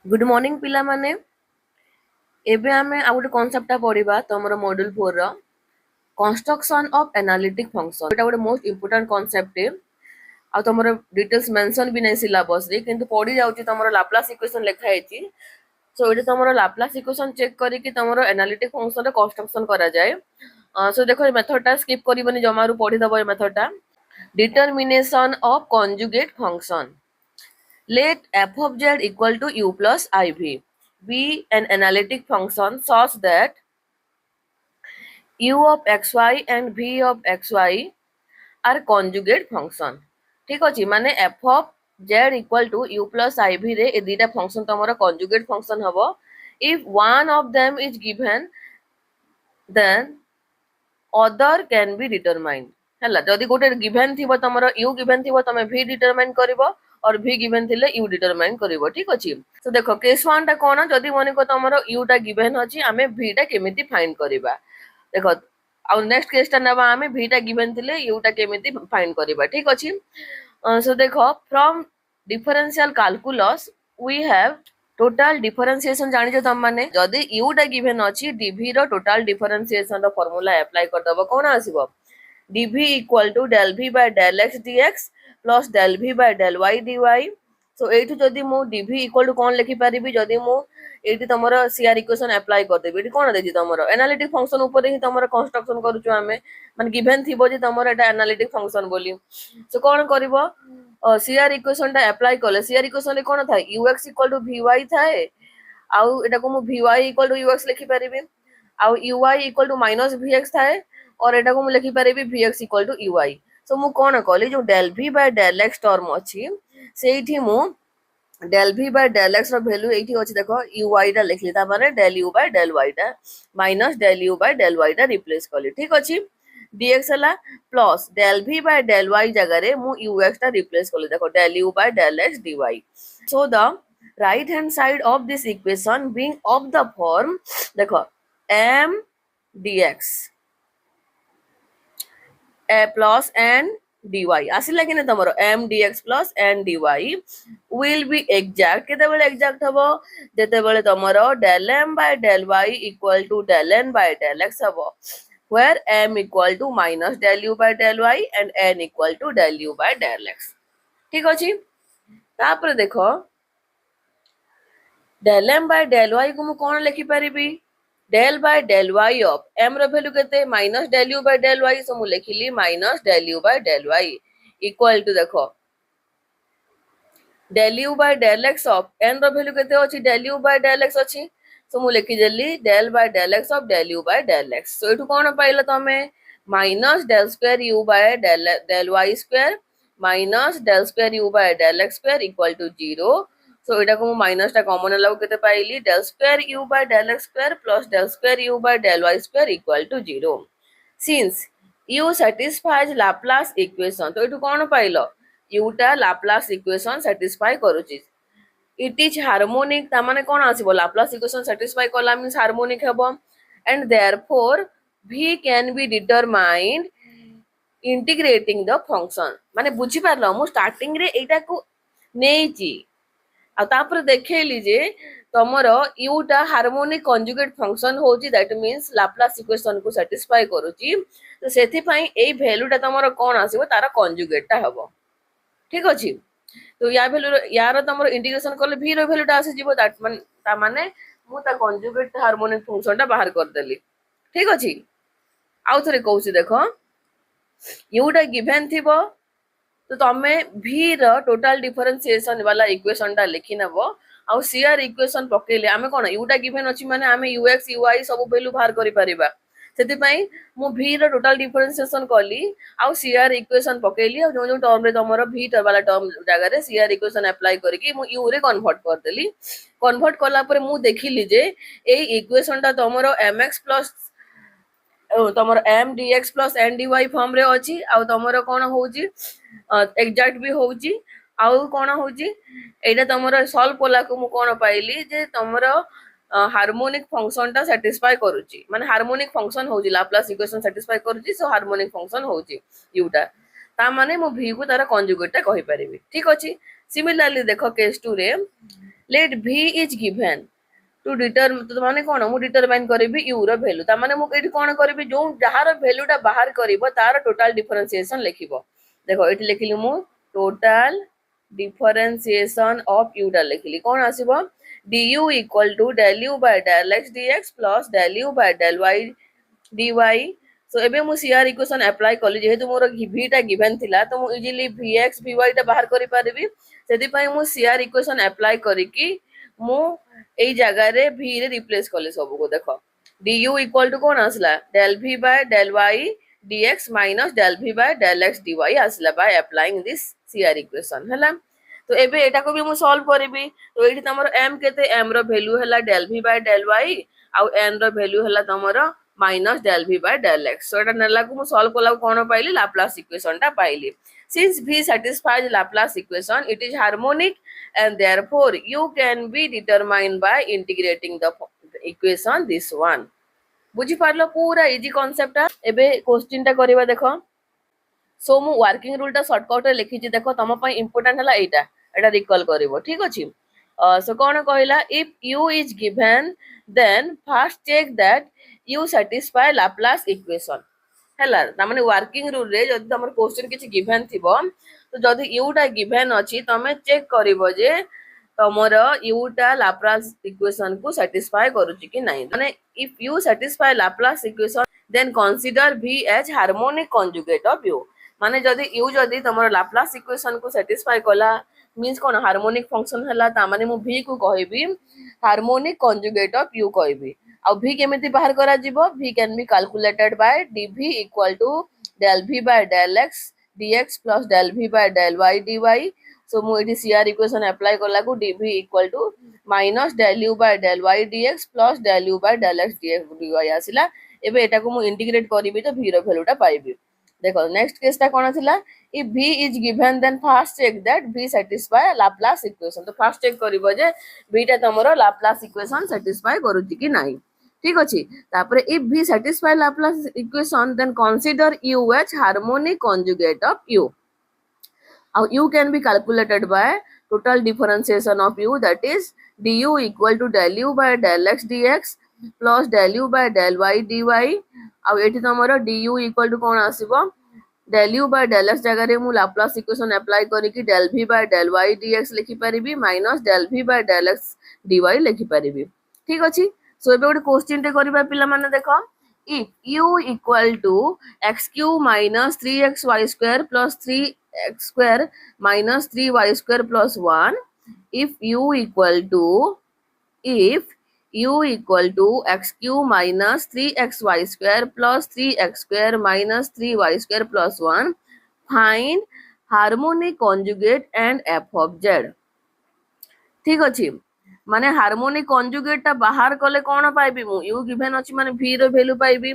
Good morning पिला माने एबे आमे आ गोटे कॉन्सेप्ट पढ़िबा तमरो मॉड्यूल 4 रो कंस्ट्रक्शन ऑफ एनालिटिक फंक्शन एटा गोटे मोस्ट इंपोर्टेंट कॉन्सेप्ट है आ तमरो डिटेल्स मेंशन भी नै सिलेबस रे किंतु पढ़ी जाउची तमरो लाप्लास इक्वेशन लिखा हैची सो एटा तमरो लाप्लास इक्वेशन चेक करी कि तमरो एनालिटिक फंक्शन रे कंस्ट्रक्शन करा जाए सो देखो ए मेथड टा स्किप करिबनी जमारू पढ़ी दबो ए मेथड टा determination of conjugate function let f of z equal to u plus iv be an analytic function such that u of xy and v of xy are conjugate function ठीक अछि माने f of z equal to u plus iv रे ए दीटा function तमरो conjugate function हबो if one of them is given then other can be determined हला जदी गोटे given थिबो तमरो u given थिबो तमे v डिटरमाइन करबो और v गिवन थिले u डिटरमाइन करबो ठीक अछि तो देखो केस 1 टा कोन जदी मने को तमरो u टा गिवन अछि हमें v टा केमिति फाइंड करबा देखो और नेक्स्ट केस टा नबा हमें v टा गिवन थिले u टा केमिति फाइंड करबा ठीक अछि सो देखो from differential calculus we have total differentiation जानि जो तम माने जदी u टा गिवन अछि dv रो टोटल डिफरेंशिएशन रो फार्मूला अप्लाई कर दबो कोन आसीबो dv equal to del v by del x dx plus del v by del y dy so एठी जदी मु dv equal to कोन लिखि परिबी जदी मु एठी तमरो CR इक्वेशन अप्लाई कर देबी एठी कोन देजी तमरो एनालिटिक फंक्शन ऊपर ही तमरो कंस्ट्रक्शन करूछु हमें माने गिवन थिबो जे तमरो एटा एनालिटिक फंक्शन बोली सो कोन करबो CR इक्वेशन टा अप्लाई करले CR इक्वेशन रे कोन थाय ux equal to vy थाए आउ एटा को मु vy equal to ux लिखि परिबी आउ uy equal to minus vx थाए और एटा को मु लिखि परिबी vx equal to uy सो मु कोन कहली जो del v by del x term अछि सेठी मु del v by del x रो वैल्यू एठी अछि देखो uy टा लिखली ता माने del u by del y टा minus del u by del y टा रिप्लेस करली ठीक अछि dx हला plus del v by del y जगह रे मु ux टा रिप्लेस करली देखो del u by del x dy so the right hand side of this equation being of the form देखो m dx a plus n dy आसिला कि तमरो m dx plus n dy will be exact केते बेले exact हबो जेते बेले तमरो del m by del y equal to del n by del x हबो where m equal to minus del u by del y and n equal to del u by del x ठीक अछि तापर देखो del m by del y को मु कोन लिखि परिबी del by del y of m रो वैल्यू केते minus del u by del y सो मु लिखिली minus del u by del y equal to देखो del u by del x of n रो वैल्यू केते अछि del u by del x अछि सो मु लिखि देली del by del x of del u by del x so एठु कोन पाइलो तमे minus del square u by del y square minus del square u by del x square equal to 0 सो एटा को minus टा common लाउ केते पाइली del square u by del x square plus del square u by del y square equal to 0 since u satisfies Laplace equation तो एठु कोन pilo u टा Laplace equation satisfy करूची it is harmonic ता माने कोन आसीबो Laplace equation satisfy कला means harmonic हेबो and therefore v can be determined integrating the function माने बुझी पारलो मु स्टार्टिंग रे एटा को नेची आ तापर देखेली जे तमरो u टा हार्मोनिक कंजुगेट फंक्शन होची दैट मींस लाप्लास इक्वेशन को सैटिस्फाई करूची तो सेथि पई एई वैल्यू टा तमरो कोन आसीबो तारा कंजुगेट टा हबो ठीक अछि तो या वैल्यू यार तमरो इंटीग्रेशन करले v रो वैल्यू टा आसी जिवो दैट ता माने मु ता कंजुगेट हार्मोनिक फंक्शन टा बाहर कर देली ठीक अछि आउ थरे कहूची देखो u टा गिवन थिबो तो तमे v रो टोटल डिफरेंशिएशन वाला इक्वेशन टा लिखि नबो आ CR इक्वेशन पकेले आमे कोन u टा गिवन अछि माने आमे ux uy सब वैल्यू बाहर करि परिबा सेति पई मु v रो टोटल डिफरेंशिएशन करली आ CR इक्वेशन पकेली आ जो जो टर्म रे तमरो v वाला टर्म जगह रे CR इक्वेशन अप्लाई करके मु u रे कन्वर्ट कर देली कन्वर्ट कला पर मु देखिली जे ए इक्वेशन टा तमरो mx प्लस तमरो m dx plus n dy form रे अछि आ तमरो कोन होउची एग्जैक्ट भी होउची आउ कोन होउची एटा तमरो सॉल्व कोला को मु कोन पाइली जे तमरो हार्मोनिक फंक्शन टा सैटिस्फाई करूची माने हार्मोनिक फंक्शन होउची लाप्लास इक्वेशन सैटिस्फाई करूची सो हार्मोनिक फंक्शन होउची u टा ता माने मु v को तारा कंजुगेट टा कहि परिबी ठीक अछि सिमिलरली देखो केस 2 रे let v is given to determine तो माने कोन मु डिटरमाइन करिवि u रो वैल्यू ता माने मु एठी कोन करिवि जो जहार वैल्यूटा बाहर करिवो तार टोटल डिफरेंशिएशन लिखिबो देखो एठी लिखिली मु टोटल डिफरेंशिएशन ऑफ u टा लिखिली कोन आसीबो du equal to del u by del x dx plus del u by del y dy so एबे मु सीआर इक्वेशन अप्लाई कली जेहेतु मोर v टा गिवन थिला तो मु इजीली vx vy टा बाहर करि पारिबी सेति पई मु सीआर इक्वेशन अप्लाई करी कि मु एई जगह रे v रे रिप्लेस कले सब को देखो du इक्वल टू कोन आसला del v by del y dx minus del v by del x dy आसला by applying this CR equation हला तो एबे एटा को भी मु सॉल्व करबी तो एठी तमरो m केते m रो वैल्यू हला del v by del y आ n रो वैल्यू हला तमरो minus del v by del x so एटा नेला को मु सॉल्व कोला कोन पाइली लाप्लास इक्वेशन टा पाइली since v satisfies Laplace equation it is harmonic and therefore u can be determined by integrating the equation this one बुझी पारलो पूरा easy concept एबे question टा करबा देखो सो मु वर्किंग रूल टा शॉर्टकट रे लिखि छि देखो तम पई इंपोर्टेंट हला एटा रिकॉल करबो ठीक अछि सो कोन कहला if u is given then first check that u satisfy Laplace equation हला ता माने वर्किंग रूल रे जदी हमर क्वेश्चन किछि गिवन थिबो तो जदी u टा गिवन अछि तमे चेक करिवो जे तमर u टा लाप्लास इक्वेशन को सैटिस्फाई करूछि कि नाही माने if u satisfy Laplace equation then consider v as harmonic conjugate of u माने जदी u जदी तमर लाप्लास इक्वेशन को सैटिस्फाई कला मींस कोन हार्मोनिक फंक्शन हला ता माने मु v को कहबी हार्मोनिक कंजुगेट ऑफ u कहबी आ v केमिति बाहर करा जिवो v can be calculated by dv equal to del v by del x dx plus del v by del y dy so मु एठी सीआर इक्वेशन अप्लाई करला को dv equal to minus del u by del y dx plus del u by del x dx dy आसिला एबे एटा को मु integrate करबी तो v रो वैल्यूटा पाइबी देखो नेक्स्ट केस ता कोन थिला if v is given then first check that v satisfy Laplace equation तो first check करिवो जे v टा तमरो Laplace equation satisfy करूची कि नाही ठीक अछि तापरे if v satisfy Laplace equation then consider u as harmonic conjugate of u now u can be calculated by total differentiation of u that is du equal to del u by del x dx plus del u by del y dy आ एठी तमरो du equal to cone आसीबो del u by del x जगह रे मु Laplace equation apply करी कि del v by del y dx लिखि परिबी minus del v by del x dy लिखि परिबी ठीक अछि सो एबे गोटे क्वेश्चन टे करबा पिला माने देखो if u equal to x cube minus 3xy square plus 3x square minus 3y square plus 1 if u equal to x cube minus 3xy square plus 3x square minus 3y square plus 1 find harmonic conjugate and f of z ठीक अछि माने harmonic conjugate ता बाहर कले कोन पाइबी मु u given अछि माने v रो वैल्यू पाइबी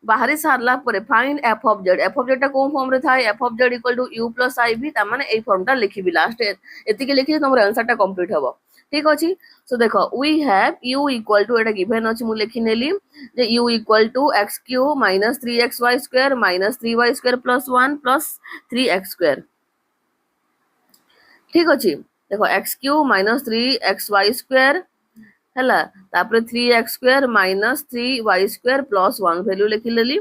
बाहरी सारला परे फाइंड f of z ता कोन फॉर्म रे थाय f of z equal to u plus iv ता माने एई फॉर्म ता लिखिबी लास्ट एति के लिखि तमरो आंसर ता कंप्लीट हबो ठीक अछि सो देखो we have u equal to एटा गिवन अछि मु लिखि नेली जे u equal to x cube minus 3xy square minus 3y square plus 1 plus 3x square ठीक अछि देखो x cube minus 3xy square हला तापरे 3x square minus 3y square plus 1 value लिखि लेली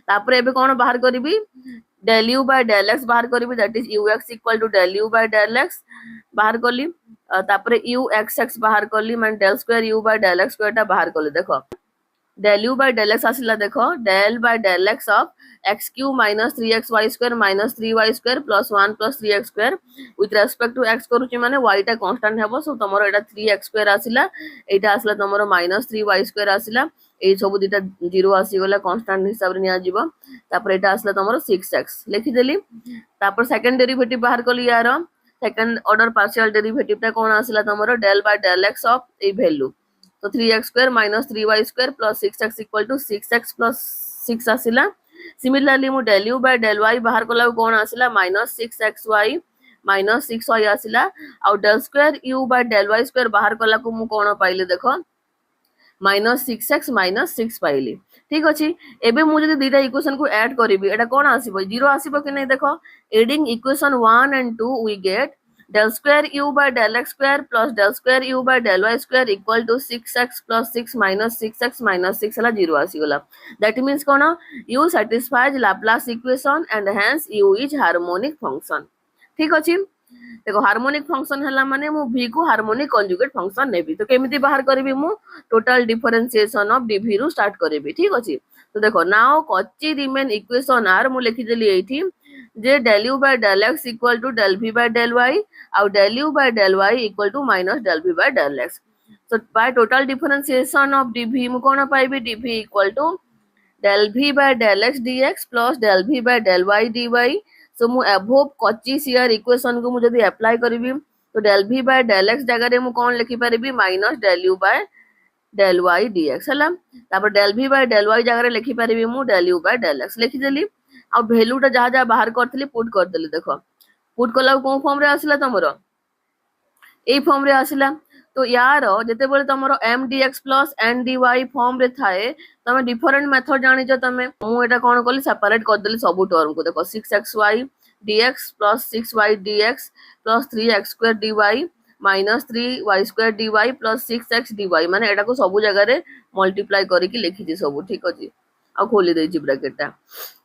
तापरे एबे कोन बाहर करबी del u by del x बाहर करबी that is ux equal to del u by del x बाहर करली तापरे u x बाहर करली माने del square u by del x square ता बाहर करली देखो del u by del x आसिला देखो del by del x of x cube minus 3xy square minus 3y square plus 1 plus 3x square with respect to x करूची माने y टा constant हेबो सो तमरो एटा 3x square आसिला एटा आसिला तमरो minus 3y square आसिला ए सब दिटा 0 आसी गला constant हिसाब रे निया जीवो तापर एटा आसिला तमरो 6x लिखि देली तापर सेकंड डेरिवेटिव बाहर कली यार सेकंड ऑर्डर पार्शियल डेरिवेटिव ता कोन आसिला तमरो del by del x of A value तो 3x square minus 3y square plus 6x equal to 6x plus 6 आसिला similarly मु del u by del y बाहर Cola कोन आसिला minus 6xy minus 6y आसिला और del square u by del y square बाहर Cola को मु कोन पाइले देखो minus 6x minus 6 पाइली ठीक अछि एबे मु जदी दीटा इक्वेशन को ऐड करिवि एटा कोन आसीबो 0 आसीबो कि नै देखो adding equation 1 and 2 we get del square u by del x square plus del square u by del y square equal to 6x plus 6 minus 6x minus 6 है 0 आसीगला. That means कौन u satisfies Laplace equation and hence u is harmonic function. ठीक अछि. देखो harmonic function हला माने मु v को harmonic conjugate function नेबी. तो केमिति बाहर करबी मु टोटल डिफरेंशिएशन ऑफ dv रु स्टार्ट करबी. ठीक अछि. तो देखो नाउ कच्ची रिमेन इक्वेशन आर मु लिखि देली एठी जे del u by del x equal to del v by del y और del u by del y equal to minus del v by del x. So by total differentiation of dv मु कोन पाइबी dv equal to del v by del x dx plus del v by del y dy. So मु above कच्ची CR equation को मु जदी apply करबी तो del v by del x जगह रे मु कोन लिखि परिबी minus del u by del y dx हला. तापर del v by del y जगह रे लिखि परिबी मु del u by del x लिखि देली. आ वैल्यू टा जहा जहा बाहर करथली पुट कर देली. देखो पुट कला को फॉर्म रे आसिला तमरो ए फॉर्म रे आसिला. तो यार जते बेले तमरो m dx plus n dy form रे थाए तमे डिफरेंट मेथड जानि जो तमे मु एटा कोन करली सेपरेट कर देली सब टर्म को. देखो 6xy dx plus 6y dx plus 3x square dy minus 3y square dy plus 6x dy माने एटा को सब जगह रे मल्टीप्लाई करी कि लिखि दी सब. ठीक अछि. आ खोली देछि ब्रैकेट टा.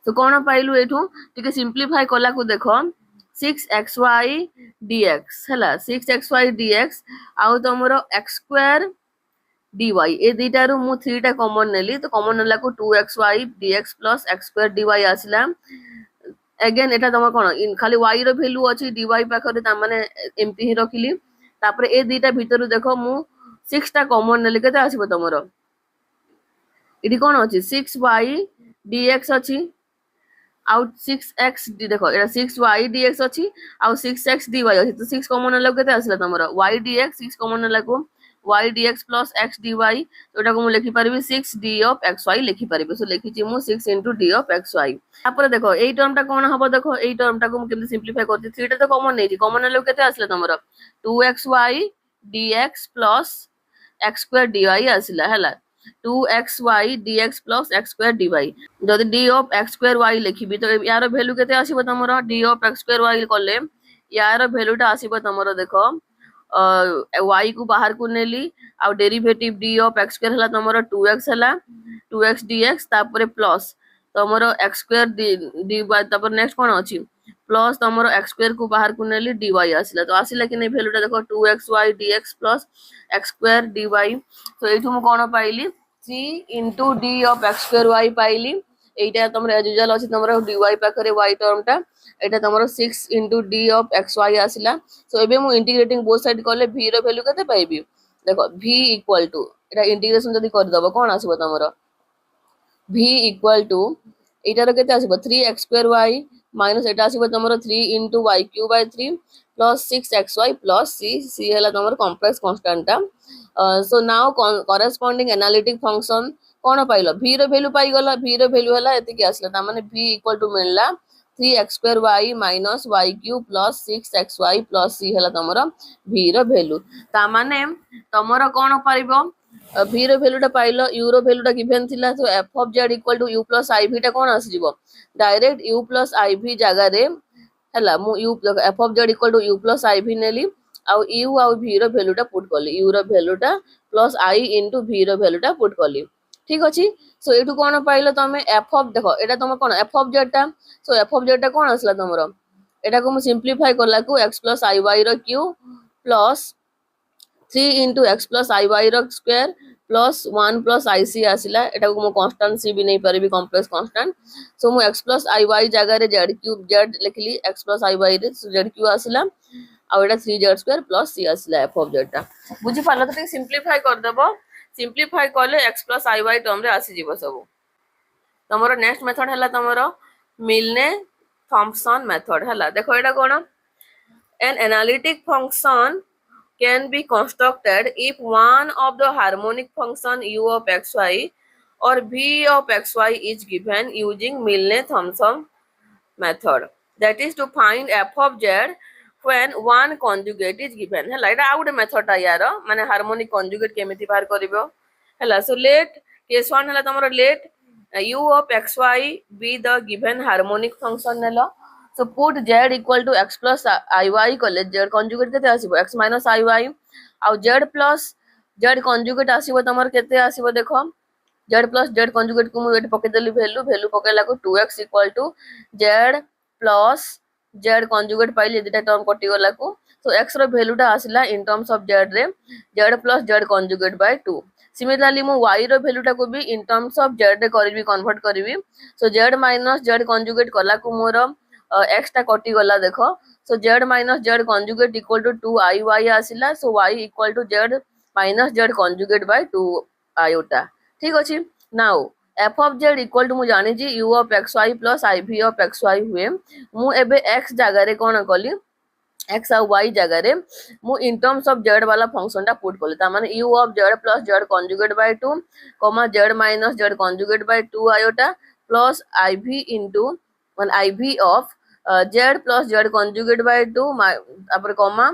तो कोन पाइलु एठू टिके सिंपलीफाई कला को देखो 6xy dx हला 6xy dx आउ तमरो x square dy ए दीटा रु मु 3 टा कॉमन नेली. तो कॉमन नेला को 2xy dx plus x square dy आसिला. अगेन एटा तमर कोन इन खाली y रो वैल्यू अछि dy पाखरे त माने एम्प्टी ही रखिली. तापर ए दीटा भीतर देखो मु 6 टा कॉमन नेली केते आसीबो तमरो इडी कोन अछि 6y dx अछि आउट 6x देखो एटा 6y dx अछि आउ 6x dy अछि. तो 6 कॉमन नेला केते आसीला तमरो y dx 6 कॉमन नेला को y dx plus x dy. तो एटा को मु लिखि परबी 6d of xy लिखि परबी. सो लिखि छि मु 6 into d of xy. तापर देखो एई टर्म टा कोन हबो. देखो एई टर्म टा को मु केमि सिंपलीफाई करछि 3 टा तो कॉमन नै छि. कॉमन नेला केते आसीला तमरो 2xy dx plus x square dy आसीला हला 2xy dx plus x square dy. जदि d of x square y लिखिबी तो यार वैल्यू केते आसीबो तमरो d of x square y करले यार वैल्यू टा आसीबो तमरो. देखो y को बाहर को नेली आ derivative d of x square हला तमरो 2x हला 2x dx तापर प्लस तमरो x square dy तापर नेक्स्ट कोन अछि प्लस तमरो x square को बाहर को नेली dy आसीला. तो आसीला कि नै वैल्यू टा देखो 2xy dx plus x square dy. तो एठु मु कोन पाइली 3 into d of x square y पाइली. Etah तमरो as usual अछि तमरो dy पाखरे y टर्म टा एटा तमरो 6 into d of xy आसीला. सो एबे मु इंटीग्रेटिंग बोथ साइड करले v रो वैल्यू केते पाइबी. देखो v equal to Etah integration जदी कर दबो कोन आसीबो तमरो v इक्वल टू एटा रो केते आसीबो 3x square y minus Etah आसीबो तमरो 3 into y cube by 3 plus 6xy plus c हला तमरो कॉम्प्लेक्स कांस्टेंट टा. So now corresponding analytic function कोन पाइलो v रो वैल्यू पाइ गला. v रो वैल्यू हला एते कि आसला ता माने v इक्वल टू मिलला 3x square y minus y cube plus 6xy plus c हला तमरो v रो वैल्यू. ता माने तमरो कोन पाइबो v रो वैल्यू टा पाइलो u रो वैल्यू टा गिवन थिला. तो f of z equal to u plus iv टा कोन आसी जिवो डायरेक्ट u plus iv जगह रे हला मु u f of z equal to u plus iv नेली आउ u आउ v रो वैल्यू टा पुट करली. u रो वैल्यू टा प्लस i into v रो वैल्यू टा पुट करली. ठीक अछि. सो एठु कोन पाइलो तमे f of देखो एटा तमे कोन f of z टा. सो f of z टा कोन आसला तमरो एटा को मु सिंपलीफाई करला को x plus iy रो cube plus 3 into x plus iy रो स्क्वायर प्लस 1 plus ic आसिला. एटा को मु कांस्टेंट c भी नै परबी कॉम्प्लेक्स कांस्टेंट. सो मु x plus iy जगह रे z क्यूब z लिखली x plus iy रे z cube आसिला uh Etah 3z square plus c आसिला f of z टा. बुझी पालो तो सिंपलीफाई कर देबो. सिंपलीफाई करले x plus iy टर्म रे आसी जीवो सब. तमरो नेक्स्ट मेथड हला तमरो मिलने थॉम्पसन मेथड हला. देखो एटा कोन an analytic function can be constructed if one of the harmonic function u of xy or v of xy is given using Milne-Thomson method. That is to find f of z when one conjugate is given. हला एटा out method ता यार माने harmonic conjugate केमिति बाहर करिवो हला. So late case 1 हला तमरो let u of xy be the given harmonic function नेलो. So put z equal to x plus iy कले z कंजुगेट केते आसीबो x माइनस iy आ z प्लस z कंजुगेट आसीबो तमर केते आसीबो देखो z प्लस z कंजुगेट को मु एट पके देली वैल्यू वैल्यू पकेला को 2x equal to z plus z conjugate पाइले दिटा टर्म कटि गला को सो x रो वैल्यूटा आसिला इन टर्म्स ऑफ z रे z plus z conjugate by 2 similarly मु y रो वैल्यूटा को भी इन टर्म्स ऑफ z रे करबी कन्वर्ट करबी so z minus z conjugate कला को मोर x टा कटि गला देखो so z minus z conjugate equal to 2iy आसिला so y equal to z minus z conjugate by 2 iota ठीक अछि now f of z equal to मु जानि जी u of xy plus iv of xy हुए मु एबे x जगह रे कोन कली x और y जगह रे मु इन टर्म्स ऑफ z वाला फंक्शन टा पुट कली ता माने u of z plus z conjugate by 2 comma z minus z conjugate by 2 iota plus iv into one iv of z plus z conjugate by 2 तापर comma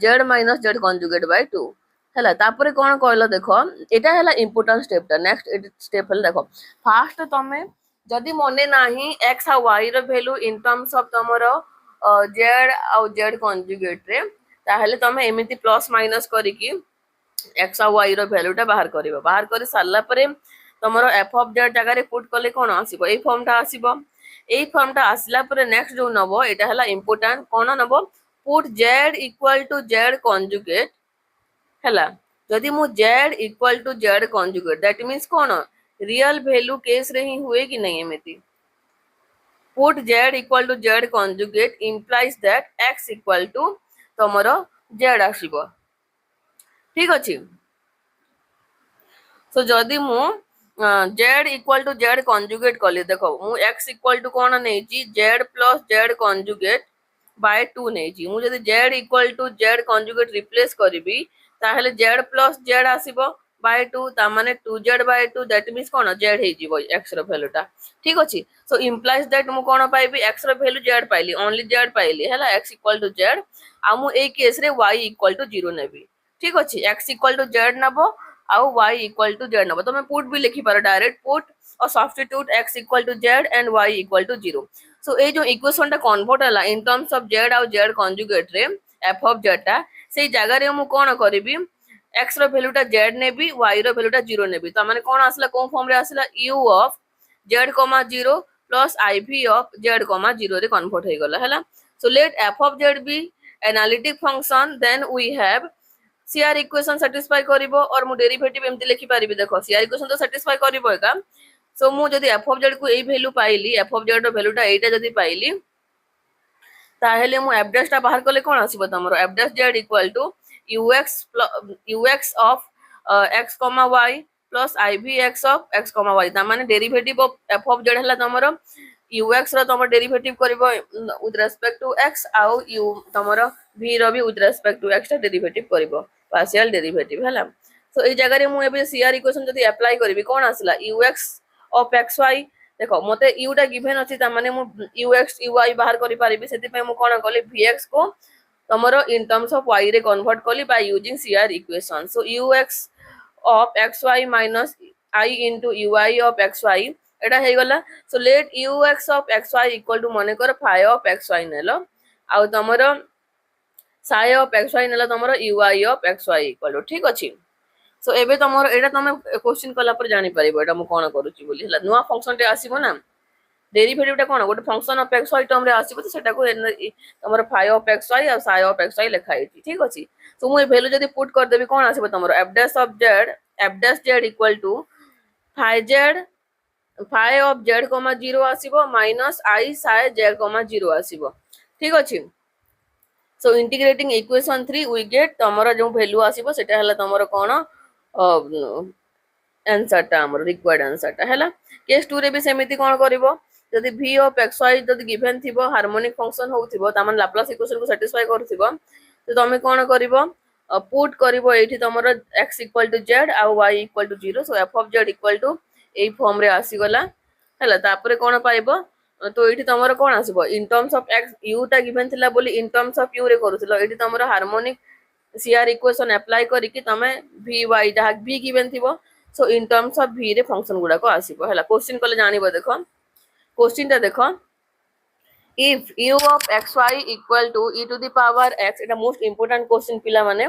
z minus z conjugate by 2 हैला तापर कोन कहलो देखो एटा हैला important step टा next step हैला देखो फास्ट तमे जदी मने नाही x और y रो वैल्यू इन टर्म्स ऑफ तमरो z और z कंजुगेट रे ताहले तमे एमिति प्लस माइनस करी की x और y रो वैल्यूटा बाहर करिवो बाहर करी सारला परे तमरो f of z जगह रे पुट कले कोन आसीबो ए फॉर्मटा आसीबो ए फॉर्मटा आसला परे नेक्स्ट जो नबो एटा हैला इंपोर्टेंट कोन नबो put z equal to z conjugate हैला जदी मु z equal to z conjugate that means कोन रियल वैल्यू केस रे ही हुए कि नहीं एमिति put z equal to z conjugate implies that x equal to तमरो z आसीबो ठीक अछि सो जदी मु z equal to z conjugate कले देखो मु x इक्वल टू कोन नै छी z plus z conjugate by 2 नै छी मु जदी z equal to z conjugate replace करबी ताहले z प्लस z आसीबो बाय 2 ता माने 2z बाय 2 दैट मींस कोन z हे जीवो x रो वैल्यूटा ठीक अछि सो इंप्लाइज दैट मु कोन पाइबी x रो वैल्यू z पाइली ओनली z पाइली हैला x इक्वल टू z आ मु ए केस रे y इक्वल टू 0 नेबी ठीक अछि x इक्वल टू z नबो आ y इक्वल टू z नबो तो मैं पुट भी लिखि पारो डायरेक्ट पुट और substitute x equal to z and y equal to 0 so ए जो इक्वेशन टा कन्वर्ट हला इन टर्म्स ऑफ z और z कंजुगेट रे f of z टा सेई जगह रे मु कोन करबी x रो वैल्यूटा z नेबी y रो वैल्यूटा 0 नेबी त माने कोन आसला कोन फॉर्म रे आसला u of z, 0 plus iv of z, 0 रे कन्वर्ट हे गला हला so let f of z be analytic function then we have CR equation satisfy करिवो और मु डेरिवेटिव एमति लिखि पारिबि देखो CR इक्वेशन तो सैटिस्फाई करिवो एका सो मु जदी f of z को ए वैल्यू पाइली f of z रो वैल्यूटा एटा जदी पाइली ताहेले मु f डैश टा बाहर करले कोन आसीबो तमरो f dash z equal to ux of x, y plus ivx of x, y ता माने derivative of f of z हला तमरो ux रो तमरो डेरिवेटिव करिवो विथ रेस्पेक्ट टू x आउ u तमरो v रो भी विथ रेस्पेक्ट टू x ता डेरिवेटिव करिवो पार्शियल डेरिवेटिव हला सो ए जगह रे मु एबे CR इक्वेशन जदी अप्लाई करबी कोन आसला ux of xy देखो मते u टा गिवन अछि ता माने मु ux uy बाहर करि पारिबी सेति पे मु कोन कले vx को तमरो इन टर्म्स ऑफ y रे कन्वर्ट कली by using CR equation so ux of xy minus I into ui of xy एटा हे गला so let ux of xy equal to माने कर phi of xy नेलो आ तमरो psi of xy नेलो तमरो ui of xy equal to ठीक अछि सो एबे तमरो एटा तमे क्वेश्चन कला पर जानि परिबो एटा मु कोन करूची बोली हला नुवा फंक्शन टे आसीबो ना डेरिवेटिव टा कोन गोटे फंक्शन ऑफ xy टर्म रे आसीबो तो सेटा को तमरो phi of xy और psi of xy लिखाई ठीक अछि सो मु ए वैल्यू जदी पुट कर देबी कोन आसीबो तमरो f dash of z equal to phi of z, 0 आसीबो माइनस I psi z, 0 आसीबो ठीक अछि so integrating equation 3 we get तमरो जो वैल्यू आसीबो सेटा हला तमरो कोन आंसर टा हमर रिक्वायर्ड आंसर टा हला केस 2 रे भी सेमिति कोन करिवो जदी v of xy जदी गिवन थिबो हार्मोनिक फंक्शन होउथिबो त मन लाप्लास इक्वेशन को सैटिस्फाई करथिबो तो तमे कोन करिवो पुट करिवो एठी तमरो x इक्वल टू z आ y equal to 0 so f of z equal to ए फॉर्म रे आसी गला हला तापरे कोन पाइबो तो एठी तमरो कोन आसीबो in terms of x u टा गिवन थिला बोली इन टर्म्स ऑफ u रे करूथिलो एठी तमरो हार्मोनिक CR इक्वेशन अप्लाई करी कि तमे vy जहा v गिवन थिबो so in terms of v रे फंक्शन गुडा को आसीबो हला क्वेश्चन कले जानिबो देखो क्वेश्चन ता देखो if u of xy equal to e to the power x, এটা মোস্ট ইম্পর্টান্ট কোশ্চেন ପିଲାମାନେ,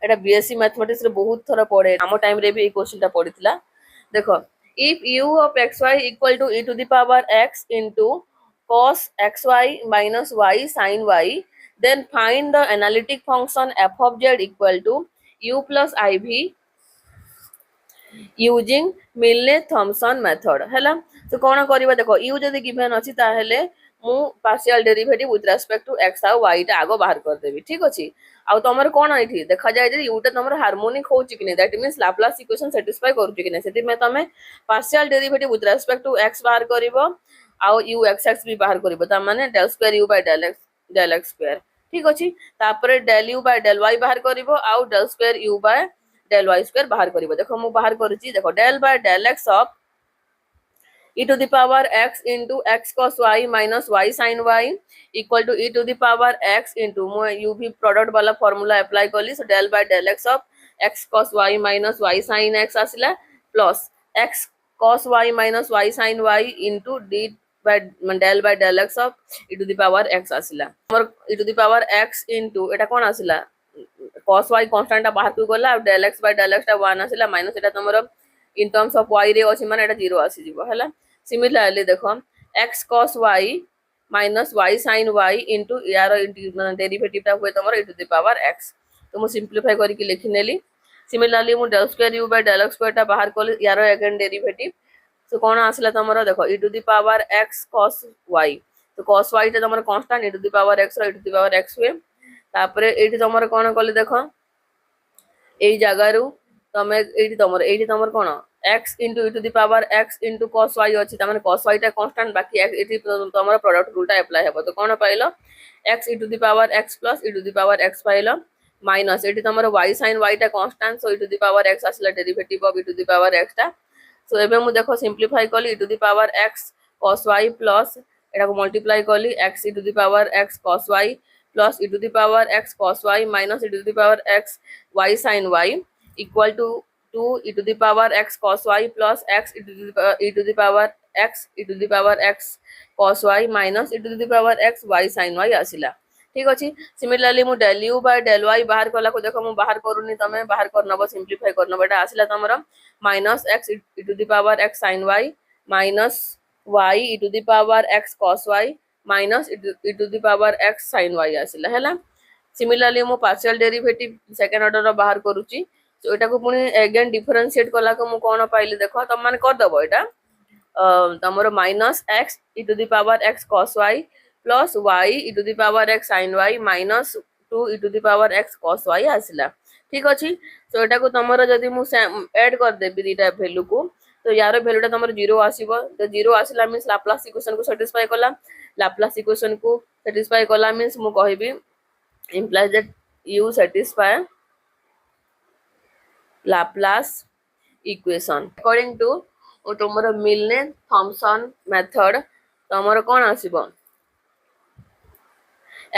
এটা বিএসসি ମ୍ୟାଥମେଟିକ୍ସ ରେ ବହୁତ ଥର ପଡେ, ଆମ ଟାଇମ ରେ ବି ଏଇ କୋଶ୍ଚେନ ଟା ପଡିଥିଲା। ଦେଖ, if u of xy equal to e to the power x into cos xy minus y sin y, then find the analytic function f of z equal to u plus iv using Milne Thomson method ହେଲା। ତ କଣ କରିବା ଦେଖ, u ଯଦି given ଅଛି ତାହେଲେ ମୁଁ partial derivative with respect to x ଆଉ y ଟା ଆଗ ବାହାର କରିଦେବି, ଠିକ ଅଛି। ଆଉ ତମର କଣ ଏଠି ଦେଖାଯାଏ ଯେ u ଟା ତମର ହାର୍ମୋନିକ ହଉଛି କି ନାହିଁ, that means Laplace equation satisfy କରୁଛି କି ନାହିଁ, ସେଥିପାଇଁ ତମେ partial derivative with respect to x ବାହାର କରିବ ଆଉ u x ବି ବାହାର କରିବ, ତା ମାନେ del square u by del x square, ଠିକ ଅଛି। ତାପରେ del u by del y ବାହାର କରିବ ଆଉ del square u by del y square ବାହାର କରିବ। ଦେଖ ମୁଁ ବାହାର କରୁଛି, ଦେଖ del by del x of e to the power x into x cos y minus y sin y equal to e to the power x into ମୁଁ u v product वाला formula apply कली, so del by del x of x cos y minus y sin x ଆସିଲା plus x cos y minus y sin y into d by del by del x of e to the power x ଆସିଲା। ଆମର e to the power x into এটা কোন ଆସିଲା cos y constant ଟା बाहर को गला और del x by del x टा 1 ଆସିला माइनस এটা तमरो in terms of y रे अछि माने এটা 0 आसी जिवो हैला। सिमिलरली देखो x cos y minus y sin y into यार डेरिवेटिव टा हुए तमरो e to the power x, तो मु सिंपलीफाई करी कि लिखि नेली। सिमिलरली मु del square u by del x square टा बाहर कोली यार अगेन डेरिवेटिव, तो कोन आसला तमरो देखो e to the power x cos y, तो cos y टा तमरो constant e to the power x रो e to the power x हुए। तापरे एठी तमरो कोन कोली देखो এই জায়গারু তুমি এইটি তোমার কোন x into e to the power x into cos y ଅଛି, তার মানে cos y টা কনস্ট্যান্ট, বাকি এটি তোমার প্রোডাক্ট রুলটা অ্যাপ্লাই হবে, তো কোন পাইলো x e to the power x plus e to the power x পাইলো মাইনাস এটি তোমার y sin y টা constant, so e to the power x আসলে derivative of e to the power x টা। সো এবে মু দেখো simplify কলি e to the power x cos y plus এটাকে মাল্টিপ্লাই কলি x e to the power x cos y plus e to the power x cos y minus e to the power x y sin y equal to 2 e to the power x cos y plus x e to the power x e to the power x cos y minus e to the power x y sin y आसिला, ठीक अछि। Similarly मु del u by del y बाहर कला को देखो मु बाहर करूनी, तमे बाहर करनबो simplify करनबो, Etah आसिला तमरो minus x e to the power x sin y minus y e to the power x cos y minus e to the power x sin y आसिला हैला। Similarly मु पार्शियल डेरिवेटिव सेकंड ऑर्डर रो बाहर करूची, तो एटा को पुनी again differentiate कला को मु कोन पाइली देखो तम माने कर दबो एटा तमरो minus x e to the power x cos y plus y e to the power x sin y minus 2 e to the power x cos y आसिला, ठीक अछि। तो एटा को तमरो जदी मु ऐड कर देबी दीटा वैल्यू को, तो यार वैल्यूटा तमरो 0 आसीबो, तो 0 आसिला मींस लाप्लास इक्वेशन को सैटिस्फाई कला, लाप्लास इक्वेशन को सैटिस्फाई कला मींस मु कहबी implies that u satisfy Laplace equation according to तुमरो मिलने थॉमसन मेथड, तुमरो कोन आसीबो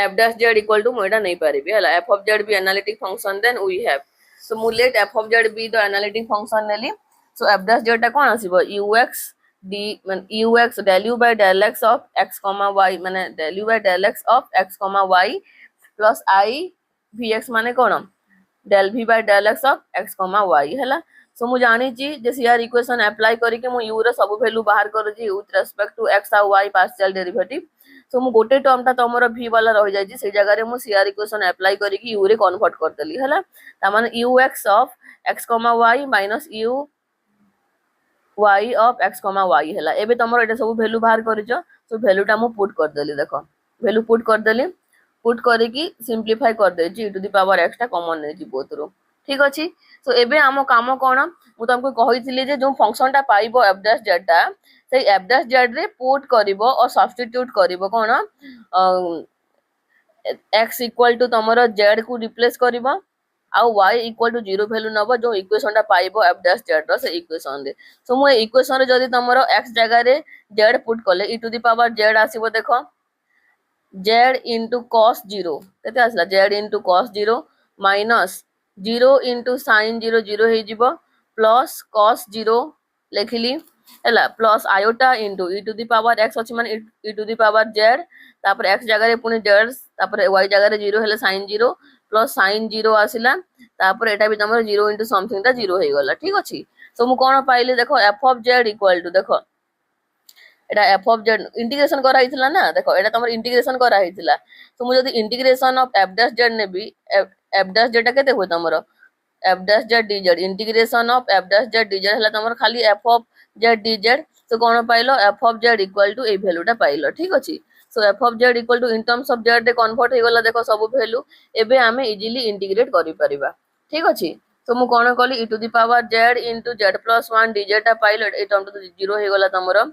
f dash z equal to मोइडा नहीं पारिबी हला f of z be analytic function, then we have so मु let f of z be the analytic function Nelly, so f dash z टा कोन आसीबो ux d ux del u by del x of x comma y, माने del u by del x of x comma y plus I vx माने कोन del v by del x of x comma y हैला। सो मु जानी छी जे CR equation apply करी के मु u रो सब वैल्यू बाहर करू छी विथ रेस्पेक्ट टू x और y पार्शियल डेरिवेटिव, सो मु गोटे टर्म टा तमरो v वाला रह जाय छी, से जगह रे मु सीआर इक्वेशन अप्लाई करी के u रे कन्वर्ट कर देली हैला। ता माने ux of x y minus u y of x y हैला। एबे तमरो एटा सब वैल्यू बाहर करिजो, सो वैल्यू टा मु पुट कर देली, देखो वैल्यू पुट कर देली, पुट करी की सिंपलीफाई कर दे जी e to the power x टा कॉमन नै जी बोथ रो, ठीक अछि। सो एबे आमो काम कोन मु तुमको कहिथिली जे जो फंक्शन टा पाइबो f dash z टा से f dash z रे पुट करिवो और सब्स्टिट्यूट करिवो कोन x इक्वल टू तमरो z को रिप्लेस करिवो आउ y इक्वल टू 0 वैल्यू नबो जो इक्वेशन टा पाइबो f dash z रो से इक्वेशन रे। सो मु इक्वेशन रे जदी तमरो x जगह रे z पुट कले e to the power z आसीबो, देखो z into cos 0 केते आसला z into cos 0 minus 0 into sin 0 0 हे जिवो plus cos 0 लेखिली है plus iota into e to the power x अच्छी माने e to the power z तापर एक्स जगह पुणी जेड तापर वाई जगह जीरो है sine zero plus sine zero आसला तापर एटा भी तुम जीरो इंटू समथिंग जीरो हो गला ठीक अच्छे। सो मु कौन पाइली देखो f of Z equal to देखो एटा एफ ऑफ जेड इंटीग्रेशन करा हितला ना देखो एटा तमर इंटीग्रेशन करा हितला तो मु जदी integration of F dash Z नेबी एफ डैश जेड केते होय तमरो F dash Z D Z integration of F dash Z D Z हला तमर खाली F of Z D Z तो कौन पाइलो F of Z equal to ए वैल्यूटा पाइलो ठीक अछि। So F of Z equal to in terms of Z रे कन्वर्ट हो गला देखो सब वैल्यू एबे आमे इजीली इंटीग्रेट करि परिबा ठीक अछि। तो मु कौन कली E to the power Z into Z plus one D Z टा पाइलो ए टर्म तो जीरो हो गला तमरो।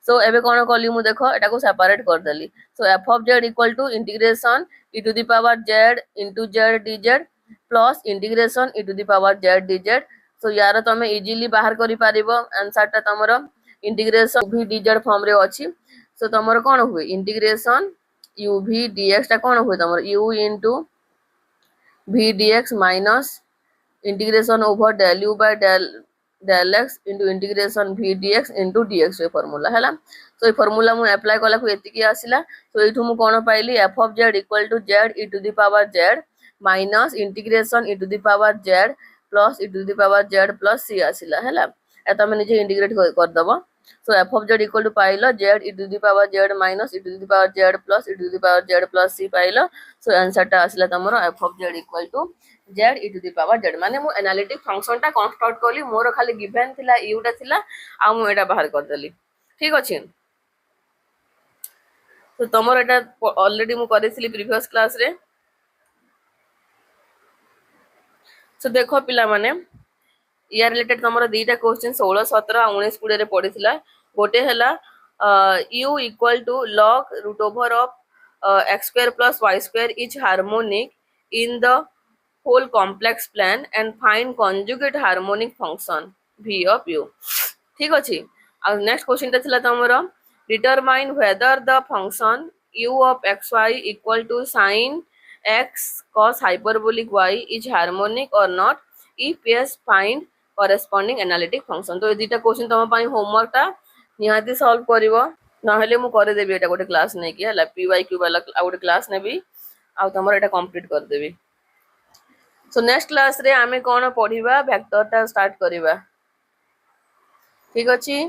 सो एबे कौन कली मु देखो एटा को सेपरेट कर देली so F of Z equal to integration E to the power Z into Z D Z plus integration E to the power Z D Z. So यार तुम इजीली बाहर करि पारिबो आंसर टा तमरो इंटीग्रेशन भी डीजेड फॉर्म रे अछि। सो तमरो कोन हुए इंटीग्रेशन यू भी डीएक्स टा कोन हुए तमरो u into v dx minus integration over del u by del x into integration v dx into dx ए फार्मूला हैला। तो ए फार्मूला मु अप्लाई कला को एति की आसिला तो एठु मु कोन पाइली f of z equal to z e to the power z minus integration e to the power z plus e to the power z plus c आसिला हैला ए तमे निजे इंटीग्रेट कर दबो। सो f of z equal to pilo z e to the power z minus e to the power z plus e to the power z plus c pilo. So answer टा आसिला तमरो f of z equal to z e to the power z माने मु analytic function टा construct करली मोर खाली given थिला u टा थिला आ मु एटा बाहर कर देली ठीक अछि। तो तमर एटा ऑलरेडी मु करिसली प्रीवियस क्लास रे। सो देखो पिला माने या रिलेटेड तमरो दीटा क्वेश्चन 16 17 19 20 रे पडिथिला गोटे हला u equal to log root over of x square प्लस y square is harmonic in the whole complex plan and find conjugate harmonic function v of u ठीक अछि। आ नेक्स्ट क्वेश्चन ता थिला तमरो determine whether the function u of xy equal to sin x cos hyperbolic y is harmonic or not if yes find corresponding analytic function। तो ए दुटा question तम पई homework ता निहाती सॉल्व करिवो नहले मु करे देबी एटा गोटे क्लास नै कि हला pyq वाला आ गोटे क्लास नेबी आ तमरो एटा कंप्लीट कर देबी। सो नेक्स्ट क्लास रे आमे कोन पढिबा वेक्टर टा स्टार्ट करिबा ठीक अछि।